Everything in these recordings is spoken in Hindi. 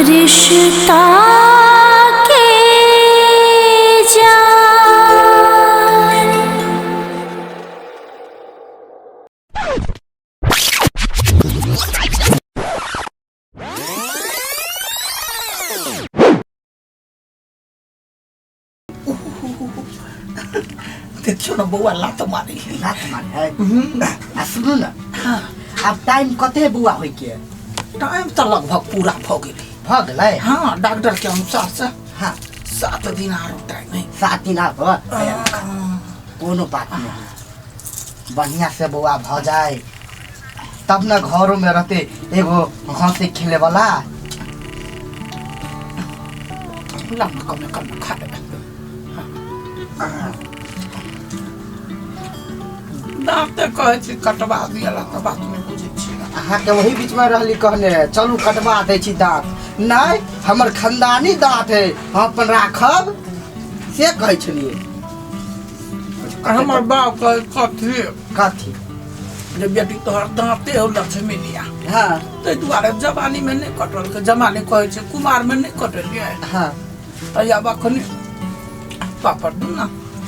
रिश्ता के जान। देखियो ना बउआ लात मारी है सुनो ना। हाँ अब टाइम कते बुआ होइ के टाइम तो लगभग पूरा भ गेली भ गेलै। हाँ डॉक्टर के अनुसार से हाँ 7 दिन आरो टाइम है। 7 दिन आब कोनो बात नहीं, बढ़िया से बुआ भ जाए तब ना घरों में रहते एगो हंसे खेले वाला। लम्बा कम खा ले दांत कहे छी कटवा दियला त बात में बुझै छी। अहाँ के वही बीच में रहली कहने चलू कटवा दै छी दांत। नहीं हमर खानदानी दांत है हम अपन राखब से कहै छलिए। हमर बाप कहे कथी कथी जे बेटी तोहर दांते हो लक्ष्मी लिया। हाँ ते दुआरे जवानी में नहीं कटल के जमाने कहे छै कुमार में नहीं कटलिए। हाँ या बखनी पापड़ दू ना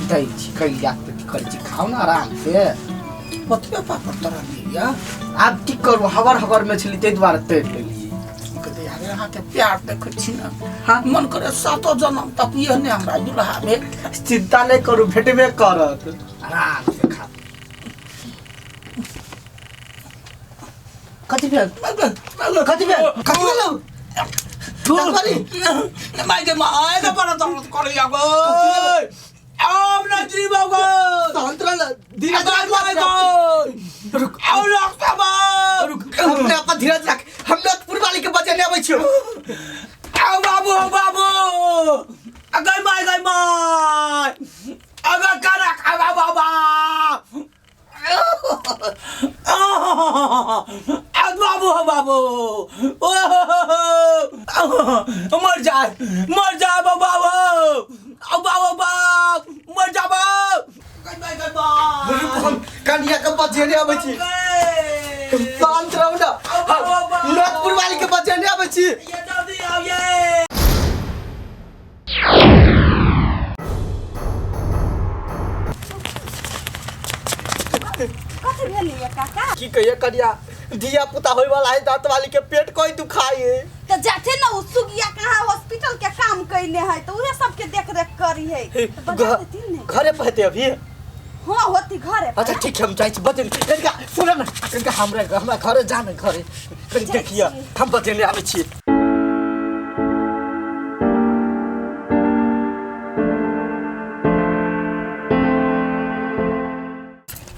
दै छी कैला करै छी खाओ ना आराम से। कथी पापड़ तोरा लिया आब की करू हवर हवर में छली ते द्वारा तैर लेलिए। कहते यार यहाँ के प्यार देखै छी ना। हाँ मन करे 7 जन्म तक ये ने हमरा दुल्हा भेट। चिंता नहीं करू भेटबे करत आराम से खा। कथी भेल कथी भेल कथी भेल माय के माय का बड़ा दर्द करे गो अब ना जीव गो संतरल धीरे माय गो रुक आओ लगता बा रुक अपने अपन धीरज रख। हम लोग पुरवाली के बचे नहीं आबै छियो। आओ बाबू अगर माय अगर करा खा बाबा बाबू मर जाए बाबा मर जा कन्या के बचे नहीं आबै छी। शांत रहू ना लोग पुरवाली के बचे नहीं आबै छी। ये जल्दी आओ ये कथी भेल ये काका? की कहिए कन्या धिया पुता होय वाला है दांत वाली के पेट कोई दुखाई है तो जाते ना सुगिया कहाँ हॉस्पिटल के काम कैले है तो उहे सब के देख रेख करी है तो बता देती ने। घरे पहते अभी। हां होती घरे अच्छा ठीक है हम जाई छी बते कनिका सुन ना कनिका हमरा घरे जाने घरे कनि देखिए हम बते ले आबै छी।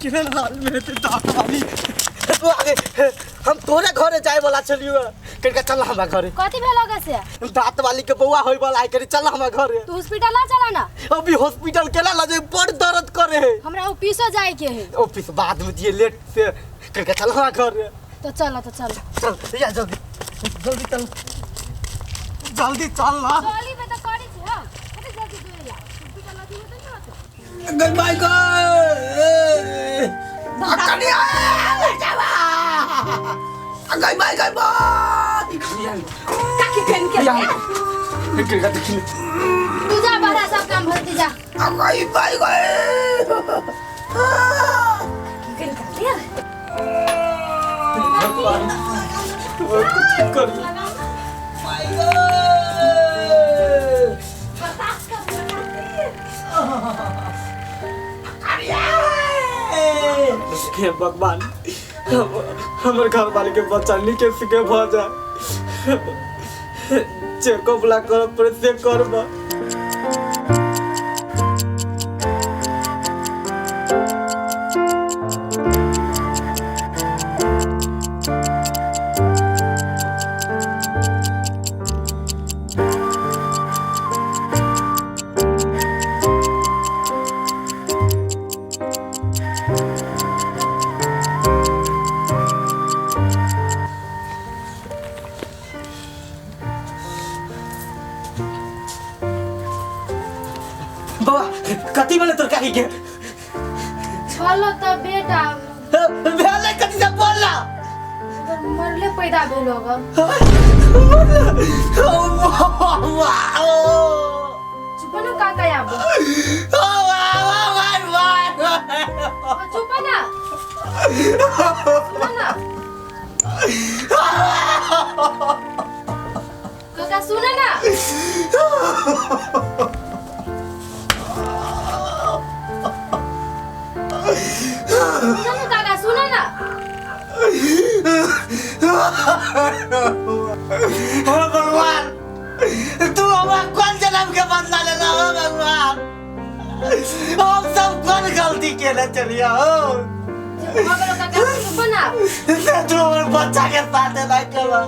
किरण हाल में ते दांत वाली तो आगे हम तोरे घरे जाए वाला छलियो कनिका चल हमरा घरे। कथी भेल लगे से? दांत वाली के बौआ होय वाला है कनि चल हमरा घरे। तू हॉस्पिटल ना चला ना। अभी हॉस्पिटल केला लगे बड़ दर्द करे है। हमरा ऑफिसो जाए के है। ऑफिस बाद में दिए लेट से कनिका चल हमरा घरे। तो चल चल या जल्दी जल्दी चल जल्दी चल ना। चली में तो करी छी हां कते जल्दी जोइला हॉस्पिटल लगी में तो नहीं होत। अगर माय गो कन्या ले जावा अगर माय गो काकी कन के कनिका देखी तू जा बड़ा सब काम भरती जा। अगर माय गो कन के कुछ कर माय गो बतास कर हे भगवान हमर घर वाले के बच्चा निके सिके भ जाए चेकअप ला कर पर से करबा। कथी बोले तरकारी के चलो तो बेटा भेले कथी से बोलला अगर मरले पैदा भेल होगा चुप ना काका आबो चुप ना काका सुना ना काका सुना ना भगवान तू हमारा कौन जन्म के बदला लेना हो भगवान हम सब कौन गलती केले चलिया हो तू हमारे बच्चा के साथ ना करो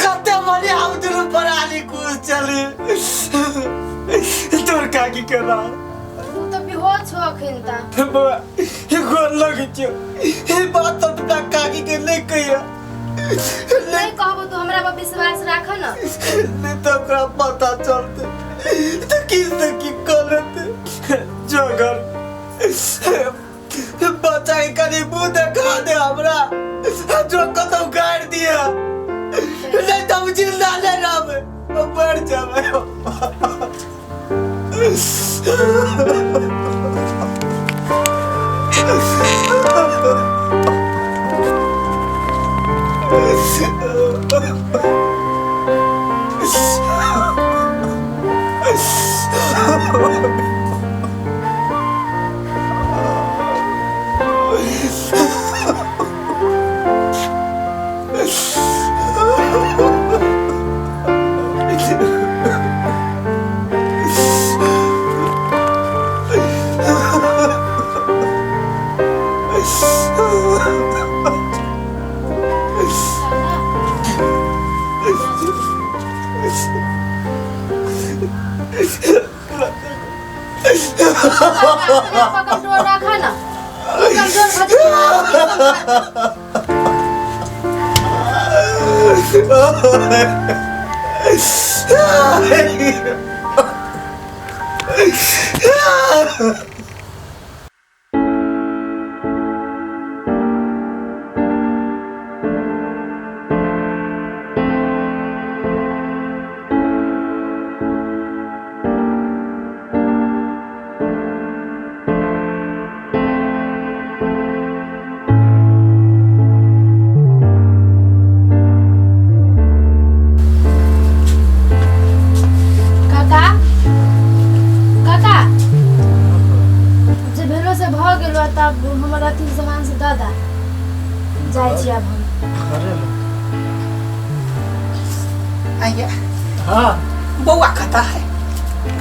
कते मरी हम दुनु पर आली कुछ चली तोर काकी केला तू तो बेहोश हो खिनता ये गोल लगी छो ये बात तो तू काकी के नहीं कहिया नहीं कहबो तू हमरा पर विश्वास राख ना नहीं तो ओकरा पता चलते तो की करते जगर बच्चा के कनी मुंह देखा दे हमरा जो कतो गाड़ दिया नहीं तो हम जिंदा नहीं रहे मर जावे कंट्रोल रखा ना हाँ बउआ खाता है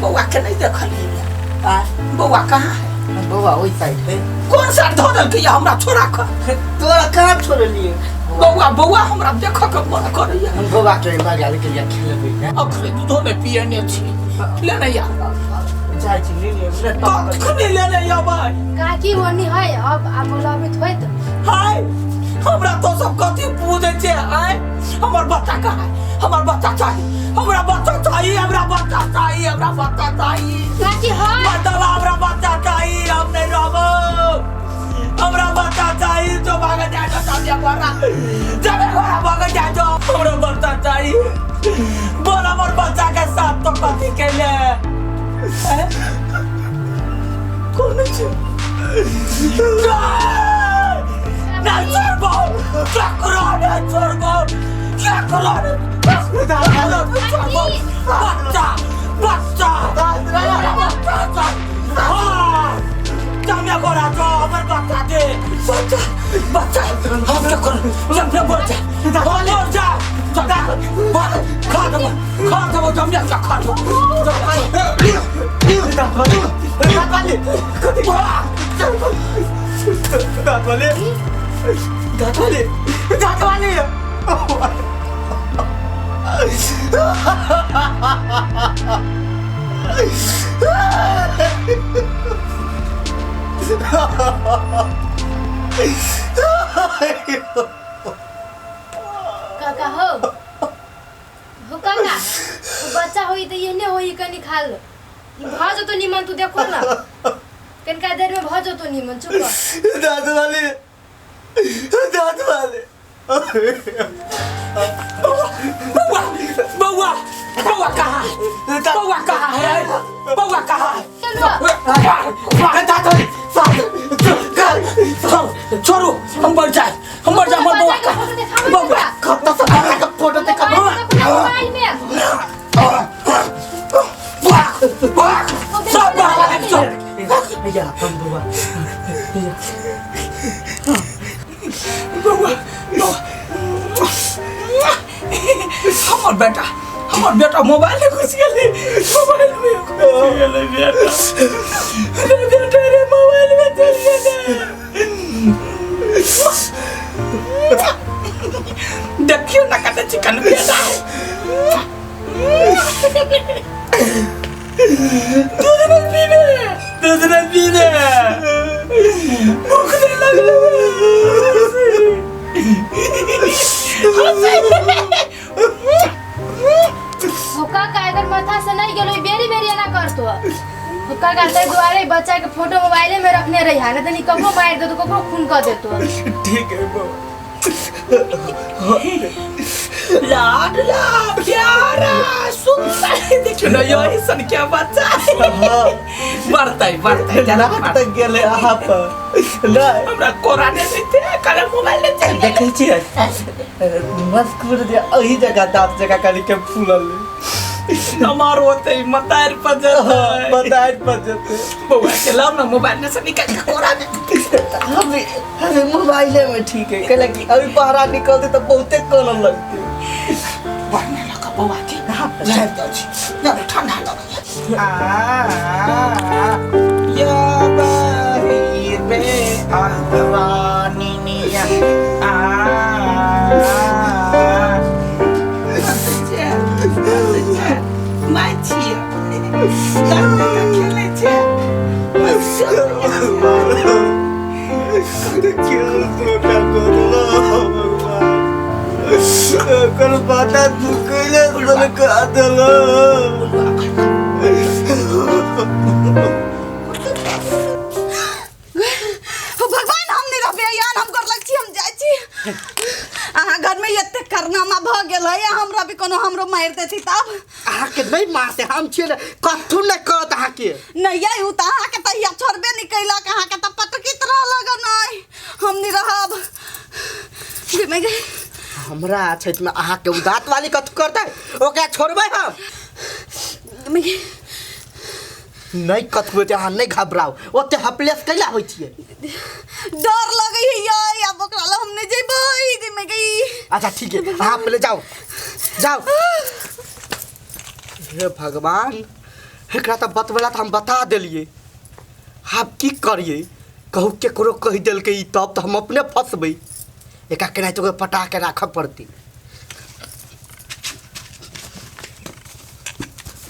बउआ के नहीं देखलिए बउआ कहाँ है बउआ वही साइड है कौन सा धो दल के हमरा छोड़ा कर तोरा कहाँ छोड़ लिए बउआ हमरा देख के मन करैया हम बउआ के बाजार के लिए खेलबे अखरे दूधो में पियने छी लेने या जाय छी ले कखनी लेने या भाई काकी होनी है अब आप बोलाबे थोइ त हाय हमरा तो सब कथी पूछे छे आय हमर बच्चा कहाँ है हमर बच्चा चाहिए हमरा बच्चा चाहिए हमरा बच्चा चाहिए हमरा बच्चा चाहिए काकी है मतलब हमरा बच्चा चाहिए हम नहीं रहबो हमरा बच्चा चाहिए जो भाग जाए तो सब जगह जब घोड़ा भाग जाए तो हमरा बच्चा चाहिए बोल हमर बच्चा के साथ तो कथी के ले कौन छे ना छोड़बो क्या करो ना छोड़बो क्या करो बच्चा बच्चा बच्चा जामिया गोरा जो हमर बच्चा दे बच्चा बच्चा हम क्या करो जब बच्चा बोल जा खा दो जामिया क्या खा दो काका हो काका बच्चा होई त ये ने होई कनी खा लो भाजो तो निमन तू देखो ना कनका देर में भाजो तो निमन चुप दाद वाले बउआ बउआ कहाँ है बउआ कहाँ है बउआ कहाँ है छोड़ो हम मर जाए मर बउआ बउआ कत्ता से भगा के फोटो देखा मोबाइल में सब या हम बुआ हमर बेटा मोबाइल में घुस गेलै बेटा रे मोबाइल में चल गेलै देखियो ना कते चिकन बेटा दूध न पीने भूख नहीं लगल हुक्का का अगर माथा से नहीं गेलो बेरी बेरी ना करतो हुक्का का ते दुआरे बच्चा के फोटो मोबाइले में रखने रही है ना तनी कबो मार दे तो कबो खून कर देतो ठीक है बो लाडला प्यारा सुंदर देखो ना यो सन क्या बच्चा बढ़ता जना तक गेले आप ना हमरा कोरा दे देते करे मोबाइल ले चल देखै छियै मस्कुर दे अही जगह दांत जगह करी के फूलल हमार होते मतार बताए पजते बउआ के लाओ ना मोबाइल में से निकाल के कोरा दे हमें मोबाइले में ठीक है कहला कि अभी बाहर निकलते तो बहुते कलम लगते बढ़ने लगा बउआ के जाए दो ना ठंडा लगा या बाहिर में आवानी निया kalau pada dukanya sudah keadalah भगवान हम नहीं रहबे यार हम कर लग छी हम जाय छी अहाँ घर में एते करनामा भ गेल है हमरा भी कोनो हमरो मार देती तब अहाँ के नहीं मारते हम छिए कथु न कहत अहाँ के नहीं आई उ त अहाँ के त या छोड़बे नहीं कैलक अहाँ के त पटकी तरह लग नहीं हम नहीं रहब में गए हमरा क्षेत्र में अहाँ के उदात वाली कथु करते ओकरा छोड़बै हम नहीं कथु होते अहाँ नहीं घबराओ ओते हपलेस कैला होई छिए डर लगे है यार अब ओकरा ल हम नहीं जेबै जे में गई अच्छा ठीक है अहाँ पहले जाओ जाओ हे भगवान एकरा त बतबला त हम बता देलिए आप की करिए कहू केकरो कह देलकै तब तो हम अपने फंसबै एका केनाहितो पटा के राखऽ पड़ती